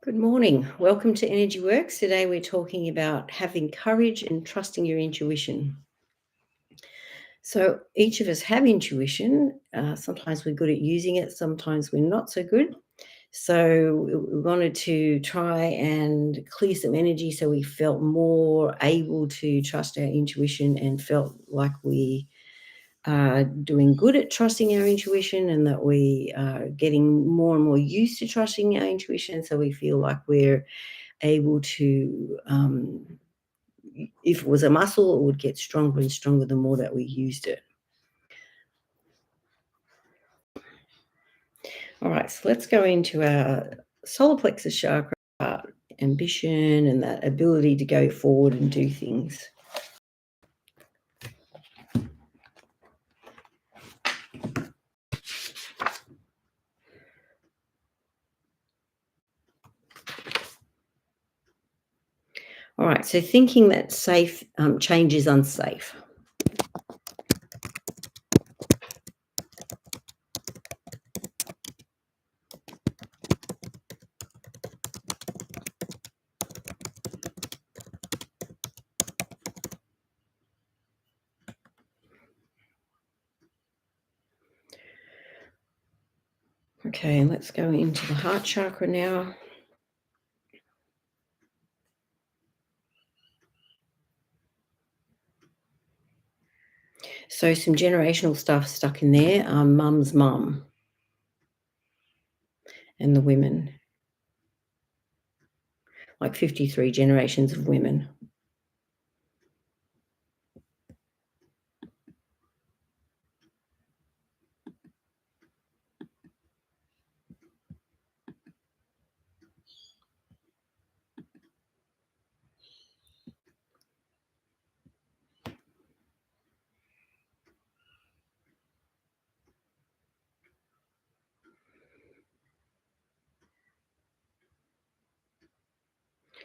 Good morning. Welcome to Energy Works. Today we're talking about having courage and trusting your intuition. So each of us have intuition. Sometimes we're good at using it, sometimes we're not so good. So we wanted to try and clear some energy so we felt more able to trust our intuition and felt like we are doing good at trusting our intuition and that we are getting more and more used to trusting our intuition, so we feel like we're able to, if it was a muscle, it would get stronger and stronger the more that we used it. All right, so let's go into our solar plexus chakra, ambition and that ability to go forward and do things. All right, so thinking that safe change is unsafe. Okay, let's go into the heart chakra now. So some generational stuff stuck in there. Mum's mum and the women, like 53 generations of women.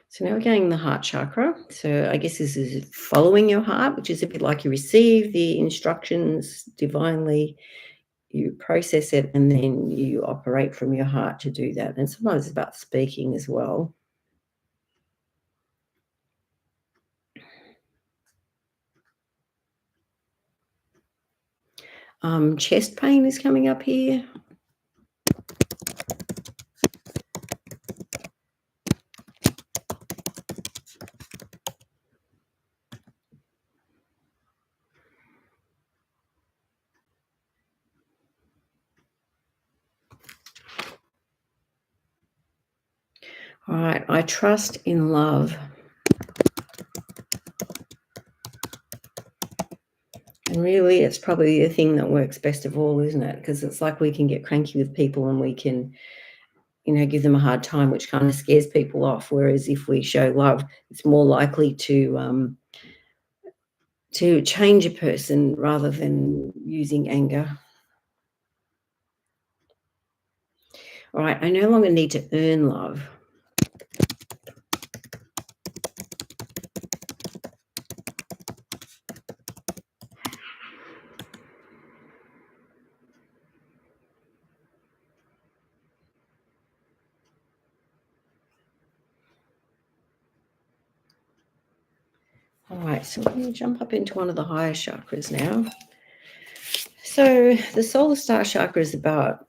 So now we're going the heart chakra. So I guess this is following your heart, which is a bit like you receive the instructions divinely, you process it, and then you operate from your heart to do that. And sometimes it's about speaking as well. Chest pain is coming up here. All right, I trust in love. And really, it's probably the thing that works best of all, isn't it? Because it's like we can get cranky with people and we can, give them a hard time, which kind of scares people off. Whereas if we show love, it's more likely to change a person rather than using anger. All right, I no longer need to earn love. All right, so we're going to jump up into one of the higher chakras now. So the solar star chakra is about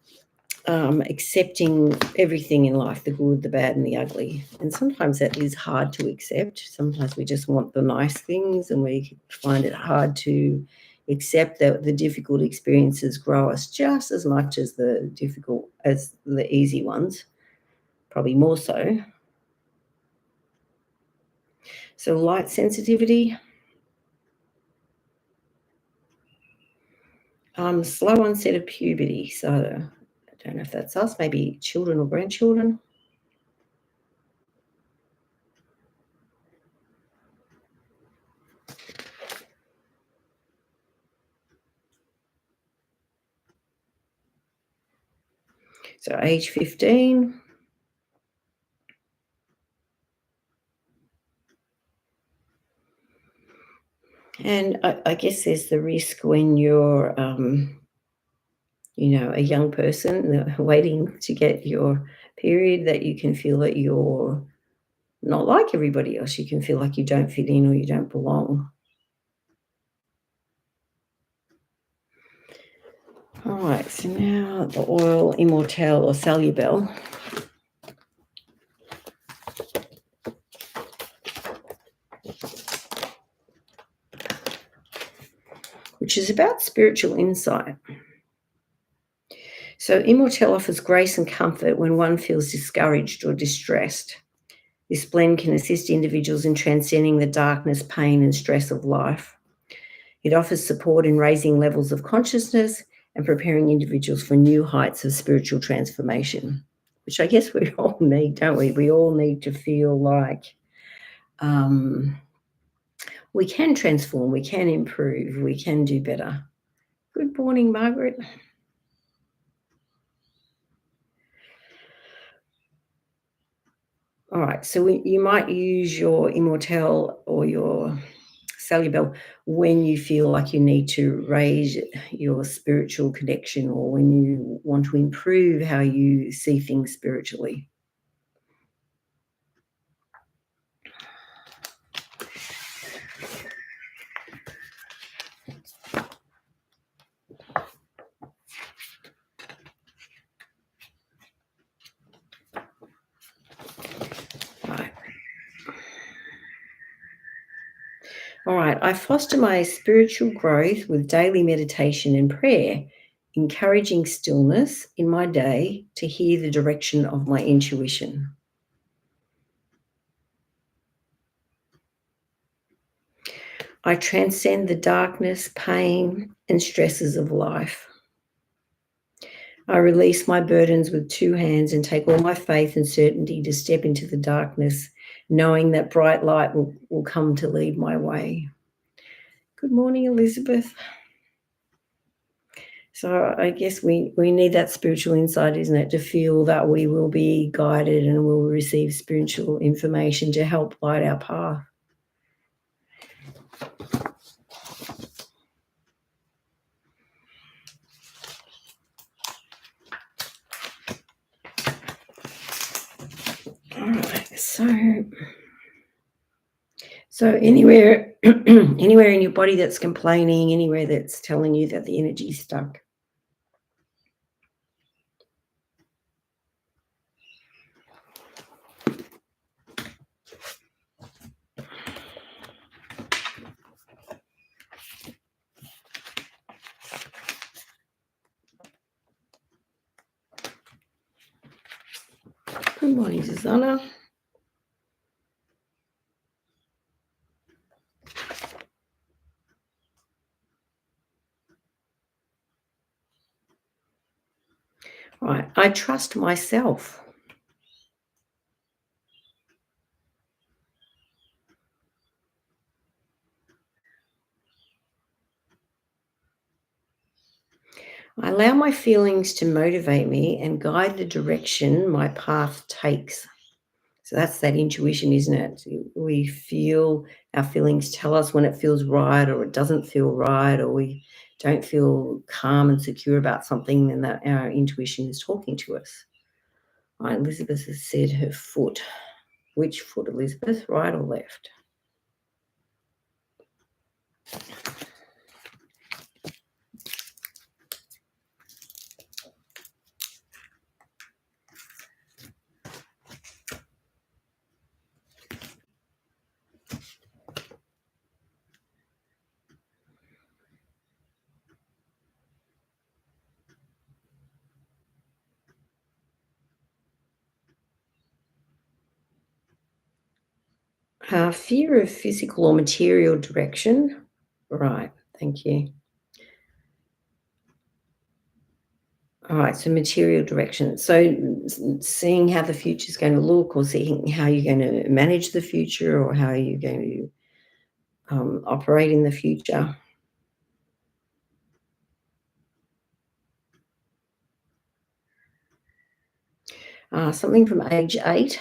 accepting everything in life, the good, the bad, and the ugly. And sometimes that is hard to accept. Sometimes we just want the nice things and we find it hard to accept that the difficult experiences grow us just as much as the easy ones, probably more so. So light sensitivity, slow onset of puberty. So I don't know if that's us, maybe children or grandchildren. So age 15. And I guess there's the risk when you're, a young person waiting to get your period that you can feel that you're not like everybody else. You can feel like you don't fit in or you don't belong. All right, so now the oil Immortelle or Salubel. Which is about spiritual insight. So Immortelle offers grace and comfort when one feels discouraged or distressed. This blend can assist individuals in transcending the darkness, pain, and stress of life. It offers support in raising levels of consciousness and preparing individuals for new heights of spiritual transformation, which I guess we all need, don't we? We all need to feel like we can transform, we can improve, we can do better. Good morning, Margaret. All right, so you might use your Immortelle or your Salubel when you feel like you need to raise your spiritual connection or when you want to improve how you see things spiritually. All right, I foster my spiritual growth with daily meditation and prayer, encouraging stillness in my day to hear the direction of my intuition. I transcend the darkness, pain, and stresses of life. I release my burdens with two hands and take all my faith and certainty to step into the darkness, knowing that bright light will come to lead my way. Good morning, Elizabeth. So I guess we need that spiritual insight, isn't it, to feel that we will be guided and will receive spiritual information to help light our path. All right, so anywhere anywhere in your body that's complaining, anywhere that's telling you that the energy's stuck. Good morning, Susanna. Right, I trust myself. I allow my feelings to motivate me and guide the direction my path takes. So that's that intuition, isn't it? We feel, our feelings tell us when it feels right or it doesn't feel right, or we don't feel calm and secure about something, and that our intuition is talking to us. Right, Elizabeth has said her foot. Which foot, Elizabeth? Right or left? Fear of physical or material direction. Right, thank you. All right, so material direction. So seeing how the future is going to look, or seeing how you're going to manage the future, or how you're going to operate in the future. Something from age 8.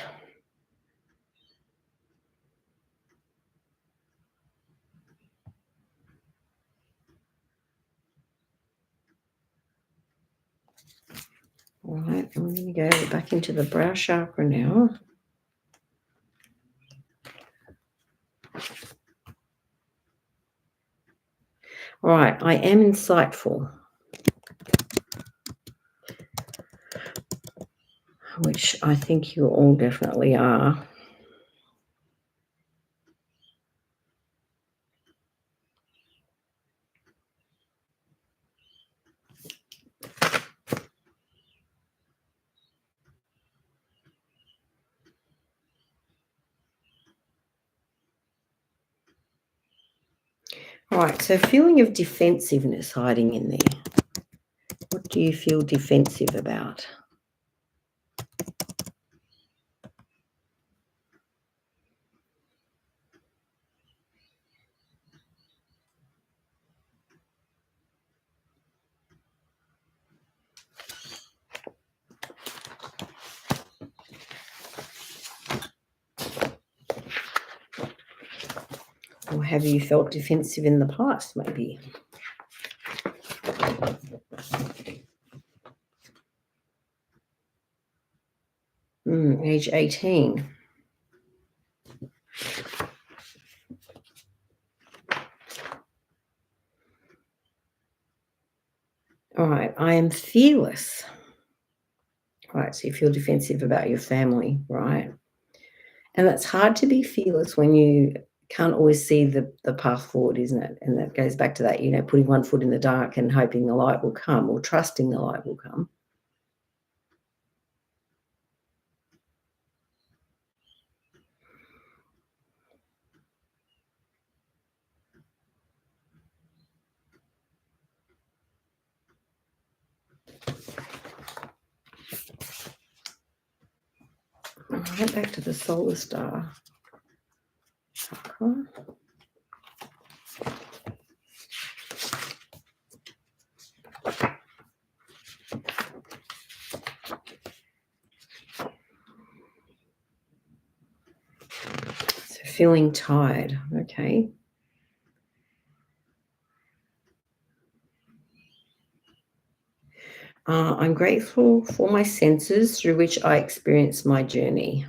All right, I'm going to go back into the brow chakra now. All right, I am insightful, which I think you all definitely are. All right, so feeling of defensiveness hiding in there. What do you feel defensive about? Or have you felt defensive in the past, maybe? Age 18. All right, I am fearless. All right, so you feel defensive about your family, right? And it's hard to be fearless when you can't always see the path forward, isn't it? And that goes back to that, putting one foot in the dark and hoping the light will come, or trusting the light will come. All right, back to the solar star chakra. So feeling tired, okay. I'm grateful for my senses through which I experience my journey.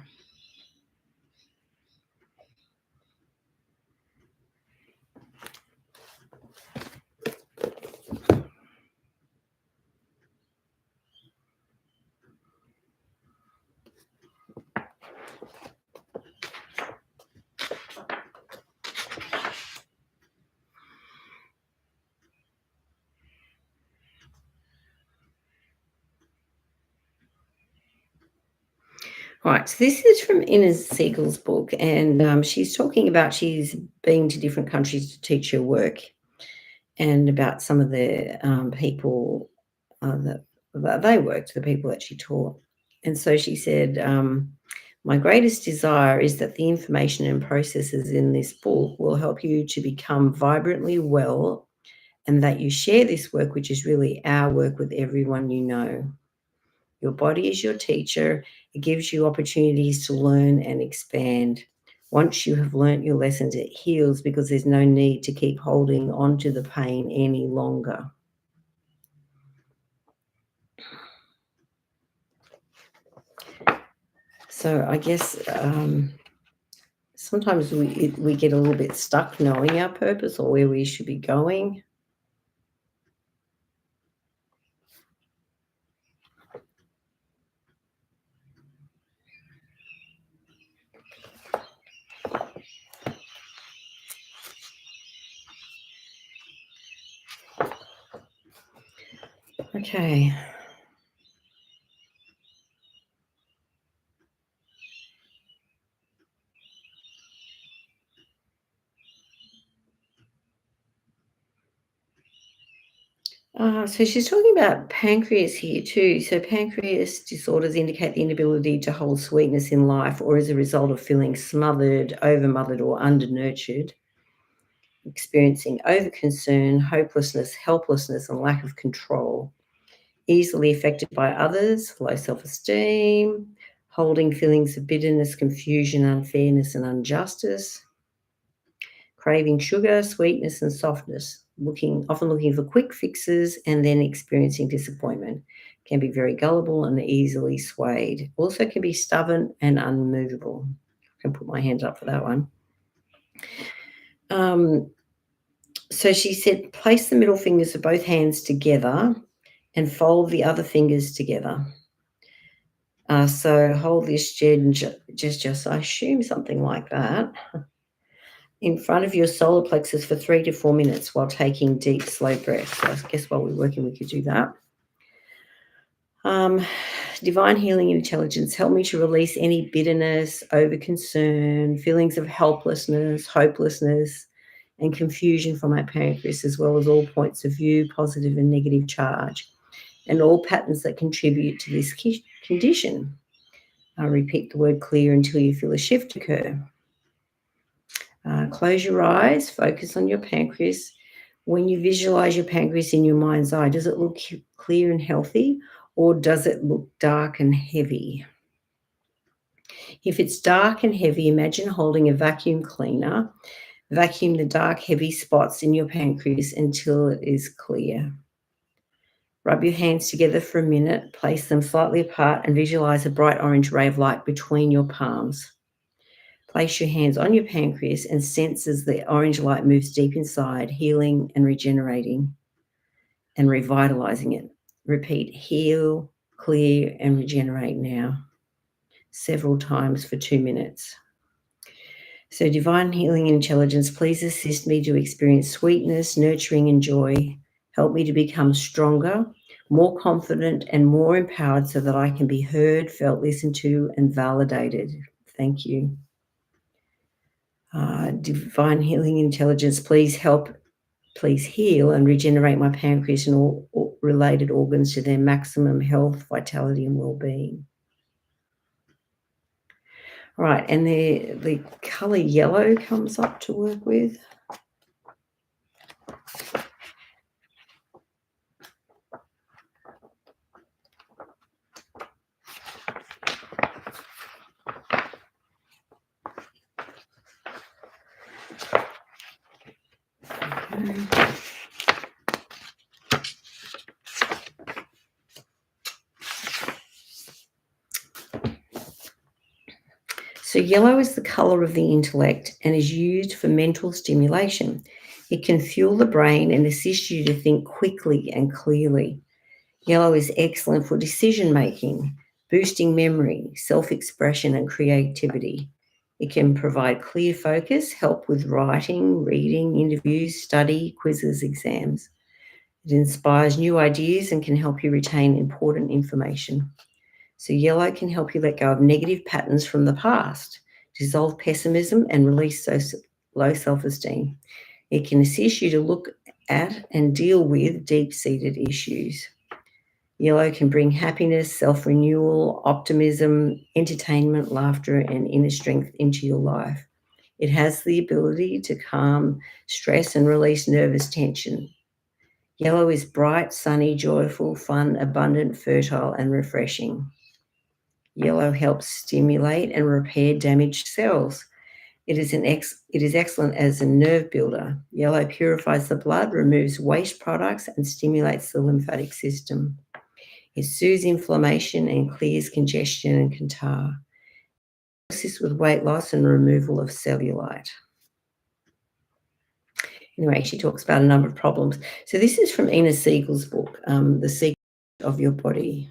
All right, so this is from Ines Siegel's book, and she's talking about she's been to different countries to teach her work, and about some of the people that they worked, the people that she taught. And so she said, my greatest desire is that the information and processes in this book will help you to become vibrantly well, and that you share this work, which is really our work, with everyone you know. Your body is your teacher. It gives you opportunities to learn and expand. Once you have learnt your lessons, it heals because there's no need to keep holding on to the pain any longer. So I guess sometimes we get a little bit stuck knowing our purpose or where we should be going. Okay. So she's talking about pancreas here too. So pancreas disorders indicate the inability to hold sweetness in life, or as a result of feeling smothered, overmothered, or undernurtured, experiencing overconcern, hopelessness, helplessness, and lack of control, easily affected by others, low self-esteem, holding feelings of bitterness, confusion, unfairness, and injustice, craving sugar, sweetness, and softness, often looking for quick fixes, and then experiencing disappointment. can be very gullible and easily swayed. Also can be stubborn and unmovable. I can put my hands up for that one. So she said, place the middle fingers of both hands together and fold the other fingers together. So hold this gesture, so I assume something like that, in front of your solar plexus for 3 to 4 minutes while taking deep, slow breaths. So I guess while we're working, we could do that. Divine healing intelligence, help me to release any bitterness, over-concern, feelings of helplessness, hopelessness, and confusion from my pancreas, as well as all points of view, positive and negative charge, and all patterns that contribute to this condition. I'll repeat the word clear until you feel a shift occur. Close your eyes, focus on your pancreas. When you visualize your pancreas in your mind's eye, does it look clear and healthy, or does it look dark and heavy? If it's dark and heavy, imagine holding a vacuum cleaner. Vacuum the dark, heavy spots in your pancreas until it is clear. Rub your hands together for a minute, place them slightly apart, and visualize a bright orange ray of light between your palms. Place your hands on your pancreas and sense as the orange light moves deep inside, healing and regenerating and revitalizing it. Repeat, heal, clear, and regenerate now, several times for 2 minutes. So divine healing intelligence, please assist me to experience sweetness, nurturing, and joy. Help me to become stronger, more confident, and more empowered so that I can be heard, felt, listened to, and validated. Thank you. Divine healing intelligence, please heal and regenerate my pancreas and all related organs to their maximum health, vitality, and well-being. All right, and the color yellow comes up to work with. Okay. So yellow is the color of the intellect and is used for mental stimulation. It can fuel the brain and assist you to think quickly and clearly. Yellow is excellent for decision making, boosting memory, self-expression, and creativity. It can provide clear focus, help with writing, reading, interviews, study, quizzes, exams. It inspires new ideas and can help you retain important information. So yellow can help you let go of negative patterns from the past, dissolve pessimism, and release low self-esteem. It can assist you to look at and deal with deep-seated issues. Yellow can bring happiness, self-renewal, optimism, entertainment, laughter, and inner strength into your life. It has the ability to calm stress and release nervous tension. Yellow is bright, sunny, joyful, fun, abundant, fertile, and refreshing. Yellow helps stimulate and repair damaged cells. It is excellent as a nerve builder. Yellow purifies the blood, removes waste products, and stimulates the lymphatic system. It soothes inflammation and clears congestion and catarrh. It assists with weight loss and removal of cellulite. Anyway, she talks about a number of problems. So this is from Ina Siegel's book, The Secret of Your Body.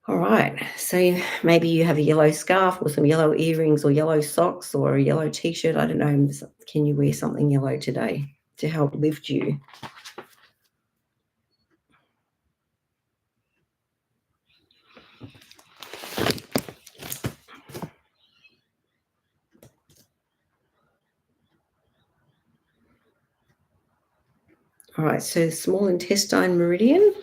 All right, so maybe you have a yellow scarf or some yellow earrings or yellow socks or a yellow T-shirt. I don't know. Can you wear something yellow today to help lift you? All right, so small intestine meridian.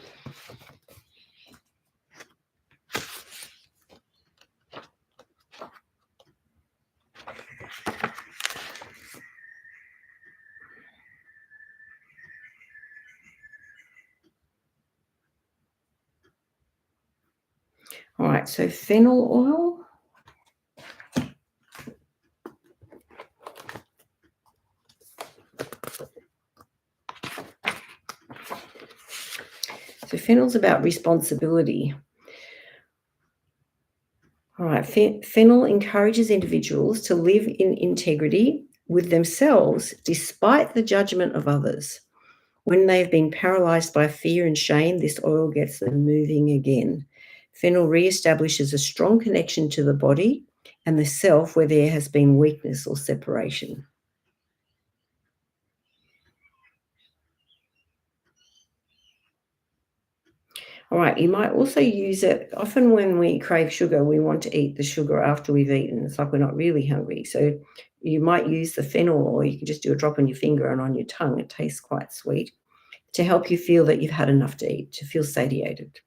All right, so fennel oil. So fennel's about responsibility. All right, fennel encourages individuals to live in integrity with themselves despite the judgment of others. When they've been paralyzed by fear and shame, this oil gets them moving again. Fennel reestablishes a strong connection to the body and the self where there has been weakness or separation. All right, you might also use it often when we crave sugar, we want to eat the sugar after we've eaten. It's like we're not really hungry. So you might use the fennel, or you can just do a drop on your finger and on your tongue. It tastes quite sweet to help you feel that you've had enough to eat, to feel satiated.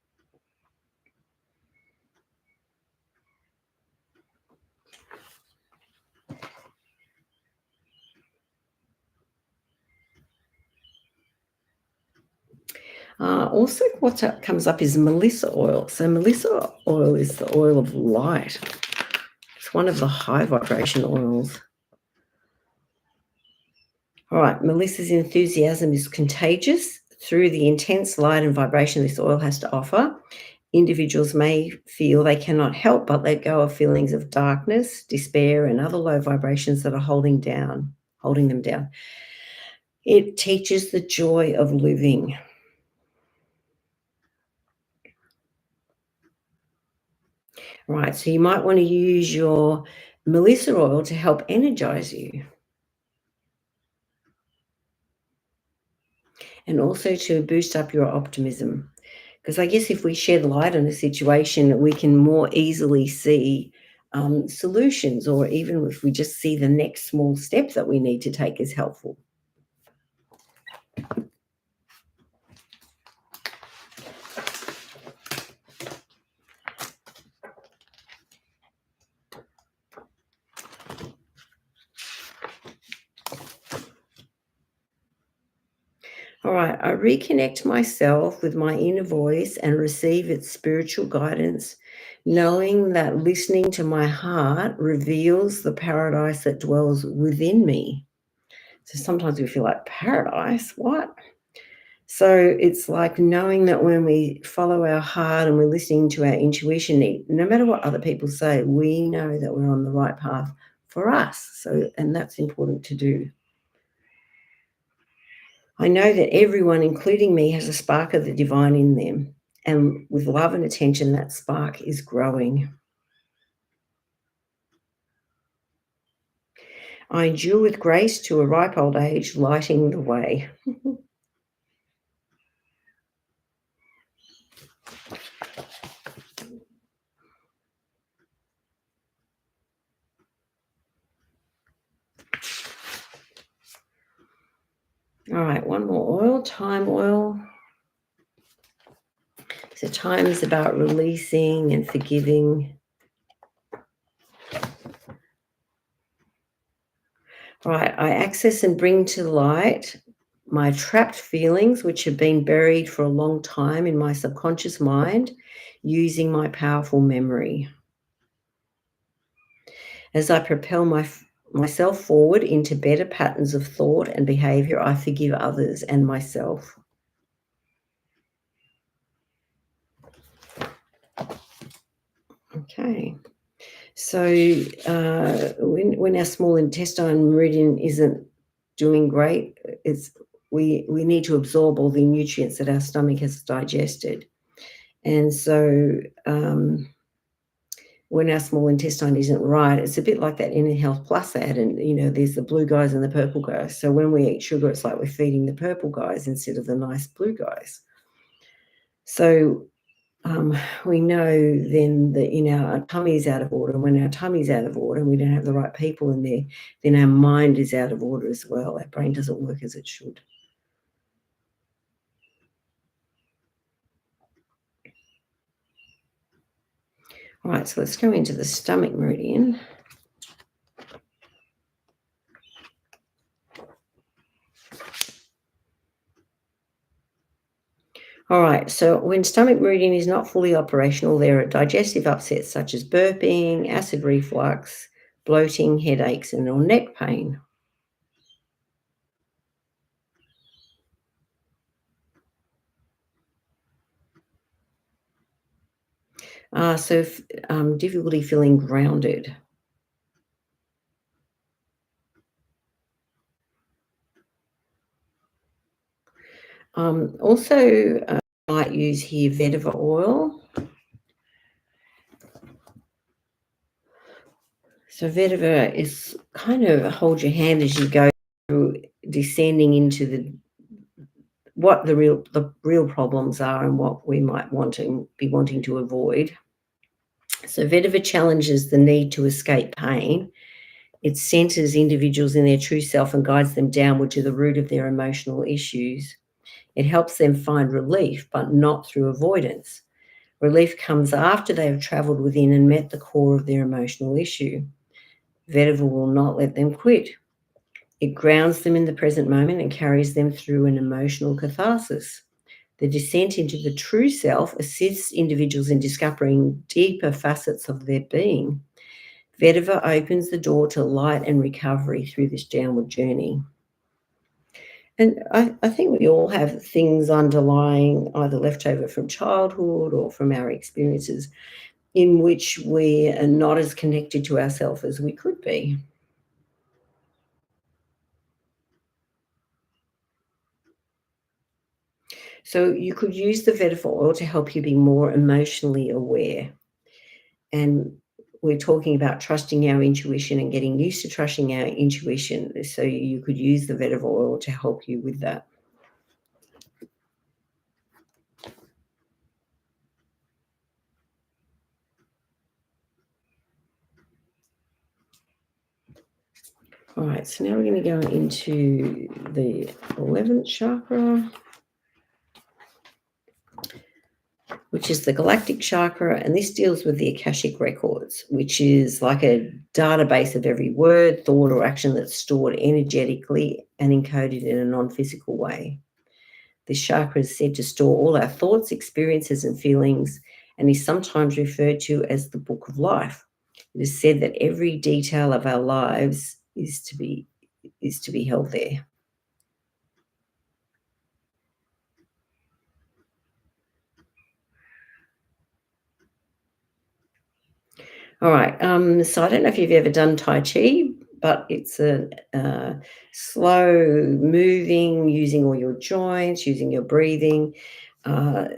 Also, comes up is Melissa oil. So, Melissa oil is the oil of light. It's one of the high vibration oils. All right, Melissa's enthusiasm is contagious. Through the intense light and vibration this oil has to offer, individuals may feel they cannot help but let go of feelings of darkness, despair, and other low vibrations that are holding them down. It teaches the joy of living. Right, so you might want to use your Melissa oil to help energize you and also to boost up your optimism. Because I guess if we shed light on a situation, we can more easily see solutions, or even if we just see the next small step that we need to take is helpful. All right, I reconnect myself with my inner voice and receive its spiritual guidance, knowing that listening to my heart reveals the paradise that dwells within me. So sometimes we feel like, paradise? What? So it's like knowing that when we follow our heart and we're listening to our intuition, no matter what other people say, we know that we're on the right path for us. So, and that's important to do. I know that everyone, including me, has a spark of the divine in them. And with love and attention, that spark is growing. I endure with grace to a ripe old age, lighting the way. All right, one more oil, thyme oil. So time is about releasing and forgiving. Right, I access and bring to light my trapped feelings, which have been buried for a long time in my subconscious mind, using my powerful memory. As I propel myself forward into better patterns of thought and behavior, I forgive others and myself. Okay. So when our small intestine meridian isn't doing great, we need to absorb all the nutrients that our stomach has digested. And so when our small intestine isn't right, it's a bit like that Inner Health Plus ad, and there's the blue guys and the purple guys. So when we eat sugar, it's like we're feeding the purple guys instead of the nice blue guys. So we know then that our tummy is out of order. And when our tummy's out of order and we don't have the right people in there, then our mind is out of order as well. Our brain doesn't work as it should. All right, so let's go into the stomach meridian. All right, so when stomach meridian is not fully operational, there are digestive upsets such as burping, acid reflux, bloating, headaches, or neck pain. Difficulty feeling grounded. Also, might use here vetiver oil. So vetiver is kind of hold your hand as you go through descending into what the real problems are and what we might be wanting to avoid. So vetiver challenges the need to escape pain. It centers individuals in their true self and guides them downward to the root of their emotional issues. It helps them find relief, but not through avoidance. Relief comes after they have traveled within and met the core of their emotional issue. Vetiver will not let them quit. It grounds them in the present moment and carries them through an emotional catharsis. The descent into the true self assists individuals in discovering deeper facets of their being. Vetiver opens the door to light and recovery through this downward journey. And I think we all have things underlying, either left over from childhood or from our experiences, in which we are not as connected to ourselves as we could be. So you could use the vetiver oil to help you be more emotionally aware. And we're talking about trusting our intuition and getting used to trusting our intuition. So you could use the vetiver oil to help you with that. All right, so now we're going to go into the 11th chakra, which is the galactic chakra, and this deals with the Akashic records, which is like a database of every word, thought, or action that's stored energetically and encoded in a non-physical way. This chakra is said to store all our thoughts, experiences, and feelings, and is sometimes referred to as the book of life. It is said that every detail of our lives is to be held there. All right. So I don't know if you've ever done Tai Chi, but it's a slow moving, using all your joints, using your breathing. Uh,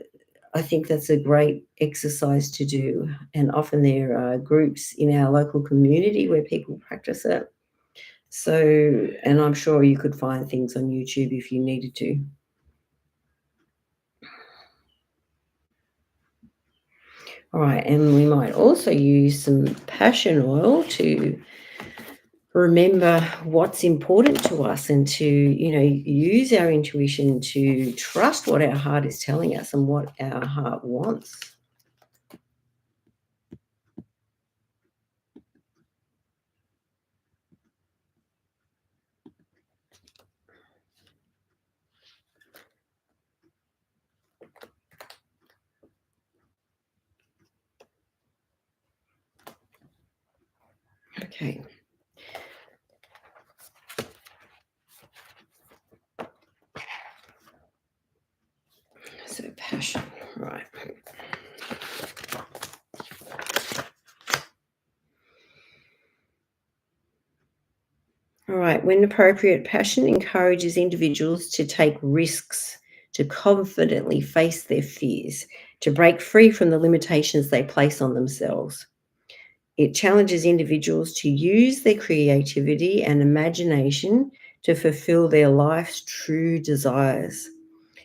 I think that's a great exercise to do. And often there are groups in our local community where people practice it. So, and I'm sure you could find things on YouTube if you needed to. All right. And we might also use some passion oil to remember what's important to us and to, use our intuition to trust what our heart is telling us and what our heart wants. Okay. So passion, right. All right. When appropriate, passion encourages individuals to take risks, to confidently face their fears, to break free from the limitations they place on themselves. It challenges individuals to use their creativity and imagination to fulfill their life's true desires.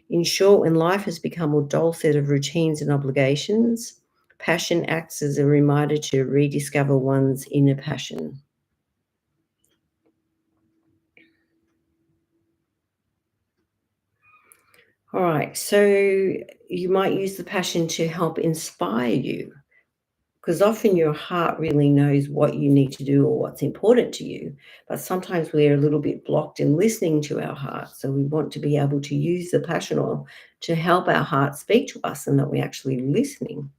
In short, when life has become a dull set of routines and obligations, passion acts as a reminder to rediscover one's inner passion. All right, so you might use the passion to help inspire you, because often your heart really knows what you need to do or what's important to you. But sometimes we're a little bit blocked in listening to our heart. So we want to be able to use the passion oil to help our heart speak to us and that we're actually listening.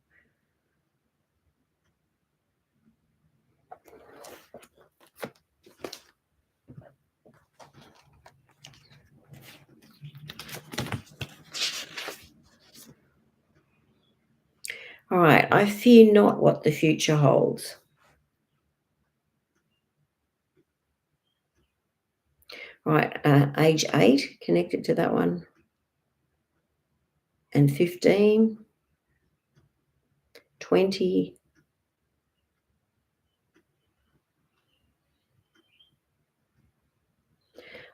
All right. I fear not what the future holds. Right. Age 8, connected to that one, and 15, 20.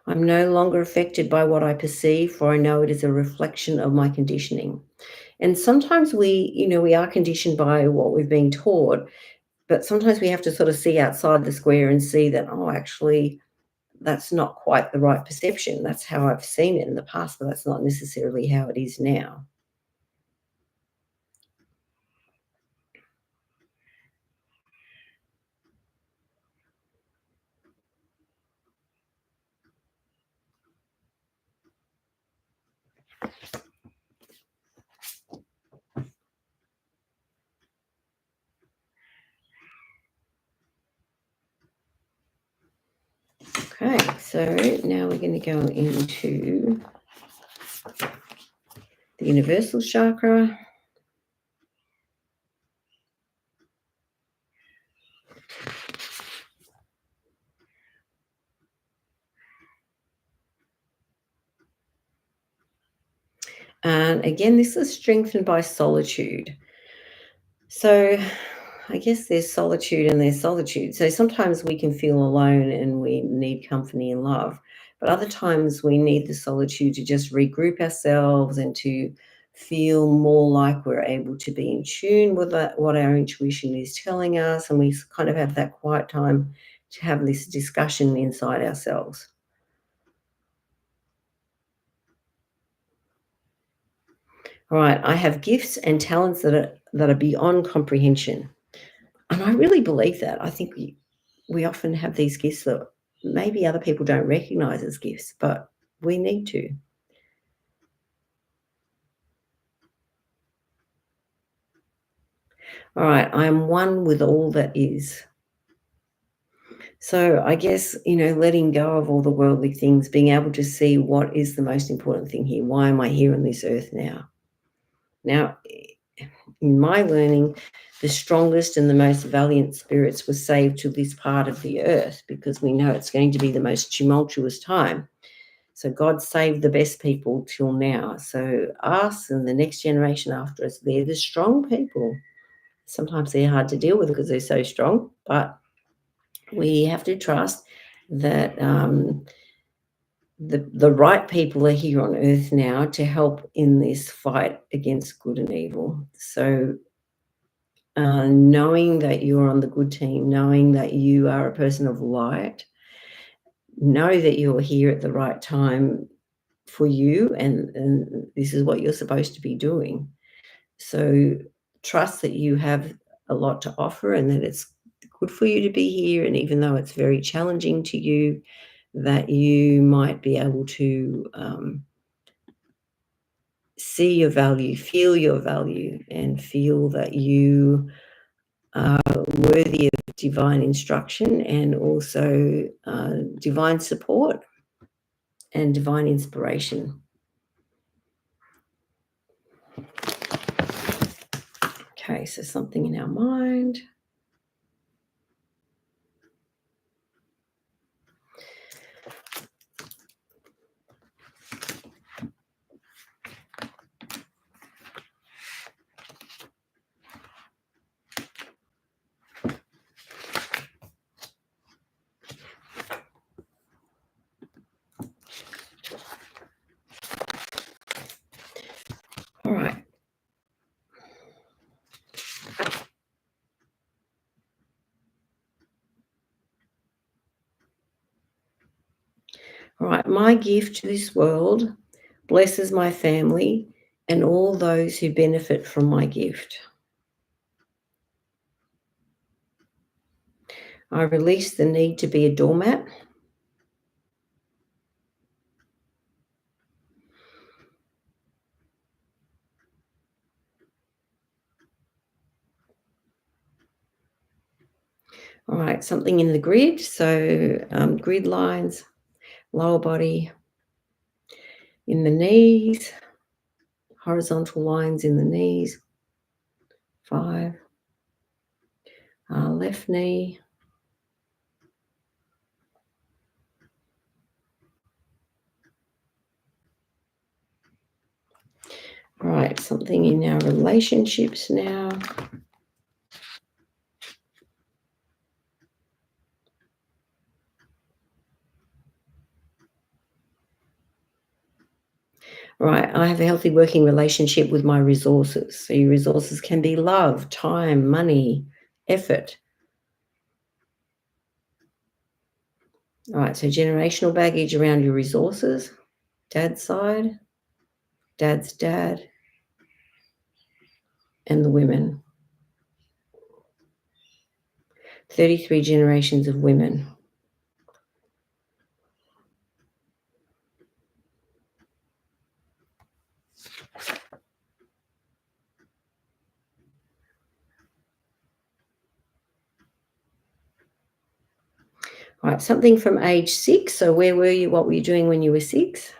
I'm no longer affected by what I perceive, for I know it is a reflection of my conditioning. And sometimes we are conditioned by what we've been taught, but sometimes we have to sort of see outside the square and see that, oh, actually, that's not quite the right perception. That's how I've seen it in the past, but that's not necessarily how it is now. Okay, so now we're going to go into the universal chakra. And again, this is strengthened by solitude. So I guess there's solitude and there's solitude. So sometimes we can feel alone and we need company and love, but other times we need the solitude to just regroup ourselves and to feel more like we're able to be in tune with what our intuition is telling us. And we kind of have that quiet time to have this discussion inside ourselves. All right, I have gifts and talents that are beyond comprehension. And I really believe that. I think we often have these gifts that maybe other people don't recognize as gifts, but we need to. All right, I am one with all that is. So I guess, letting go of all the worldly things, being able to see what is the most important thing here. Why am I here on this earth now? Now, in my learning, the strongest and the most valiant spirits were saved to this part of the earth because we know it's going to be the most tumultuous time. So God saved the best people till now. So us and the next generation after us, they're the strong people. Sometimes they're hard to deal with because they're so strong, but we have to trust that the right people are here on earth now to help in this fight against good and evil. So knowing that you're on the good team, knowing that you are a person of light, know that you're here at the right time for you, and this is what you're supposed to be doing. So trust that you have a lot to offer and that it's good for you to be here. And even though it's very challenging to you, that you might be able to see your value, feel your value, and feel that you are worthy of divine instruction and also divine support and divine inspiration. Okay, so something in our mind. All right. All right. My gift to this world blesses my family and all those who benefit from my gift. I release the need to be a doormat. All right. Something in the grid. So grid lines, lower body, in the knees, horizontal lines in the knees, 5, left knee, right, something in our relationships now. Right, I have a healthy working relationship with my resources. So your resources can be love, time, money, effort. All right, so generational baggage around your resources, dad's side, dad's dad, and the women. 33 generations of women. All right, something from age 6. So where were you? What were you doing when you were 6?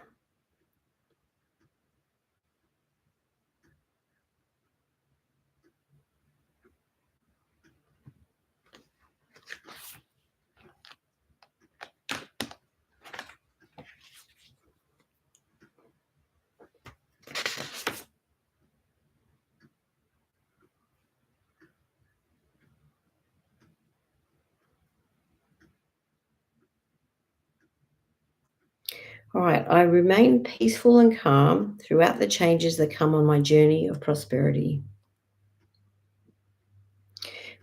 All right, I remain peaceful and calm throughout the changes that come on my journey of prosperity.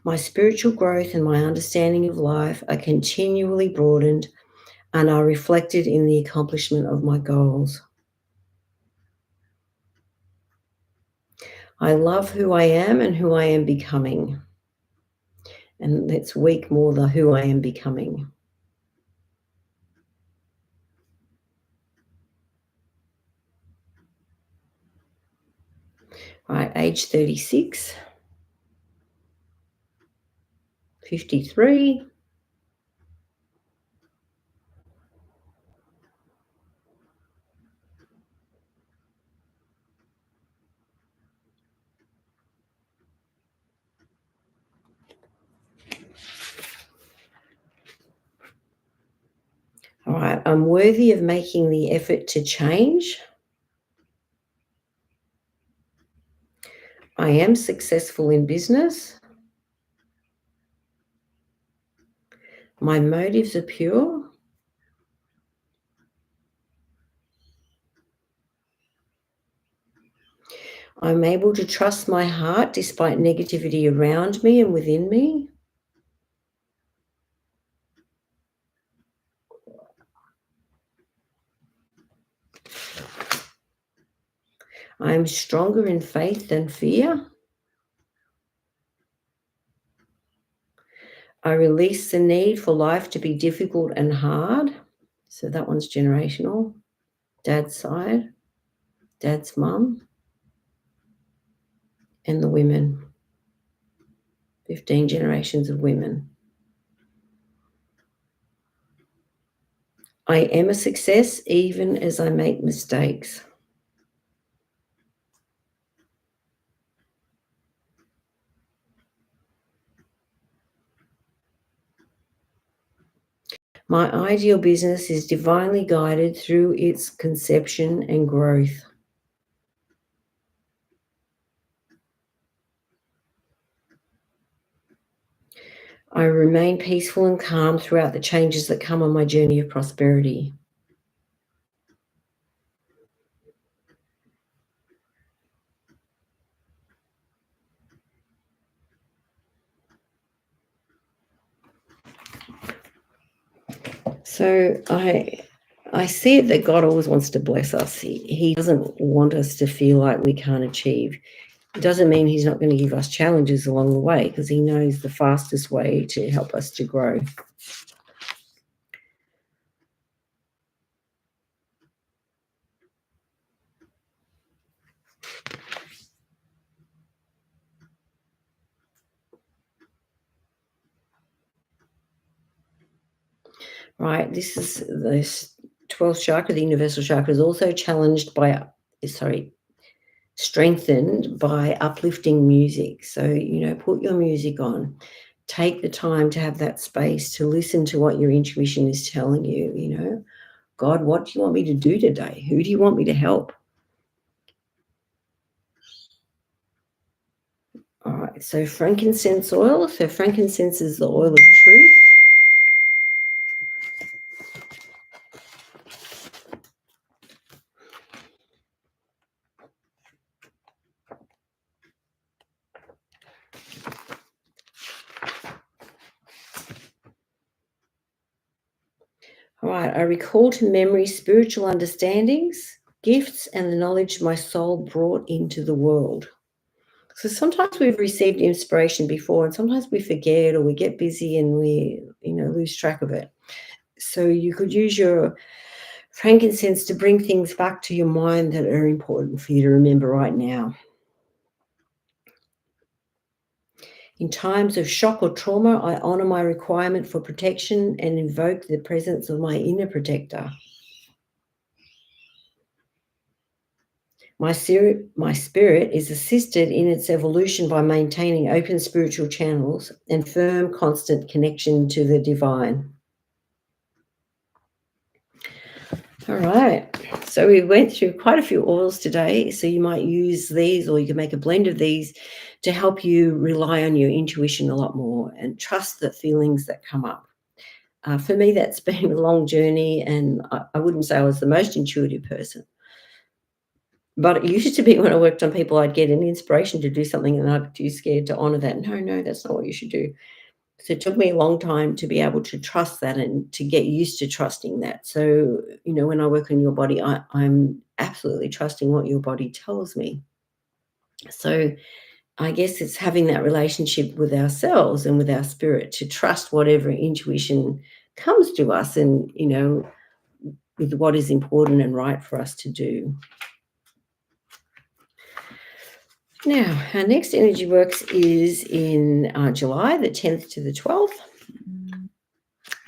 My spiritual growth and my understanding of life are continually broadened and are reflected in the accomplishment of my goals. I love who I am and who I am becoming. And let's week more the who I am becoming. All right, age 36, 53. All right, I'm worthy of making the effort to change. I am successful in business. My motives are pure. I'm able to trust my heart despite negativity around me and within me. I am stronger in faith than fear. I release the need for life to be difficult and hard. So that one's generational. Dad's side, dad's mum, and the women. 15 generations of women. I am a success even as I make mistakes. My ideal business is divinely guided through its conception and growth. I remain peaceful and calm throughout the changes that come on my journey of prosperity. So I see it that God always wants to bless us. He doesn't want us to feel like we can't achieve. It doesn't mean he's not going to give us challenges along the way because he knows the fastest way to help us to grow. Right, this is the 12th chakra, the universal chakra, is also challenged by, sorry, strengthened by uplifting music. So, put your music on. Take the time to have that space to listen to what your intuition is telling you. God, what do you want me to do today? Who do you want me to help? All right, so frankincense oil. So frankincense is the oil of truth. All right, I recall to memory spiritual understandings, gifts, and the knowledge my soul brought into the world. So sometimes we've received inspiration before, and sometimes we forget or we get busy and we lose track of it. So you could use your frankincense to bring things back to your mind that are important for you to remember right now. In times of shock or trauma, I honor my requirement for protection and invoke the presence of my inner protector. My spirit is assisted in its evolution by maintaining open spiritual channels and firm, constant connection to the divine. All right. So we went through quite a few oils today. So you might use these, or you can make a blend of these to help you rely on your intuition a lot more and trust the feelings that come up. For me, that's been a long journey, and I wouldn't say I was the most intuitive person. But it used to be when I worked on people, I'd get an inspiration to do something and I'd be too scared to honor that. No, no, that's not what you should do. So it took me a long time to be able to trust that and to get used to trusting that. So, when I work on your body, I'm absolutely trusting what your body tells me. So I guess it's having that relationship with ourselves and with our spirit to trust whatever intuition comes to us and, with what is important and right for us to do. Now, our next energy works is in July, the 10th to the 12th.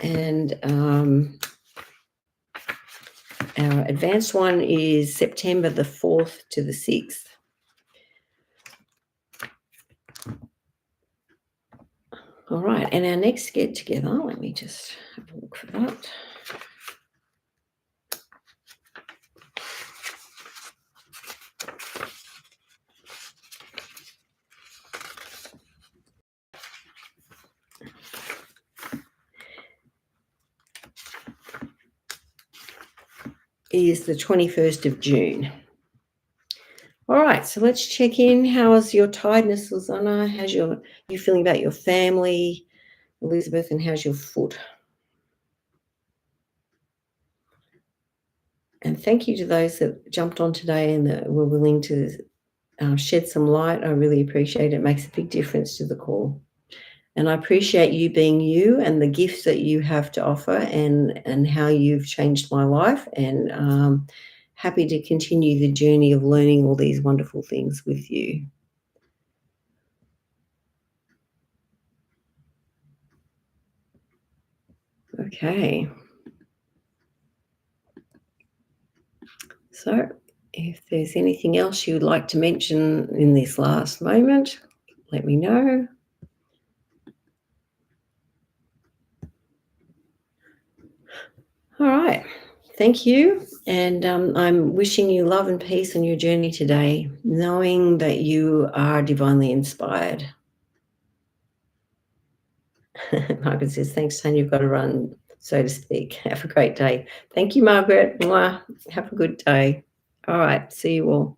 And our advanced one is September the 4th to the 6th. All right, and our next get together, let me just have a look for that. Is the 21st of June. All right, so let's check in. How is your tiredness, Susanna? How you feeling about your family, Elizabeth, and how's your foot? And thank you to those that jumped on today and that were willing to shed some light. I really appreciate it. It makes a big difference to the call. And I appreciate you being you and the gifts that you have to offer and how you've changed my life, and happy to continue the journey of learning all these wonderful things with you. Okay. So if there's anything else you would like to mention in this last moment, let me know. All right. Thank you. And I'm wishing you love and peace on your journey today, knowing that you are divinely inspired. Margaret says, thanks, Tanya. You've got to run, so to speak. Have a great day. Thank you, Margaret. Mwah. Have a good day. All right. See you all.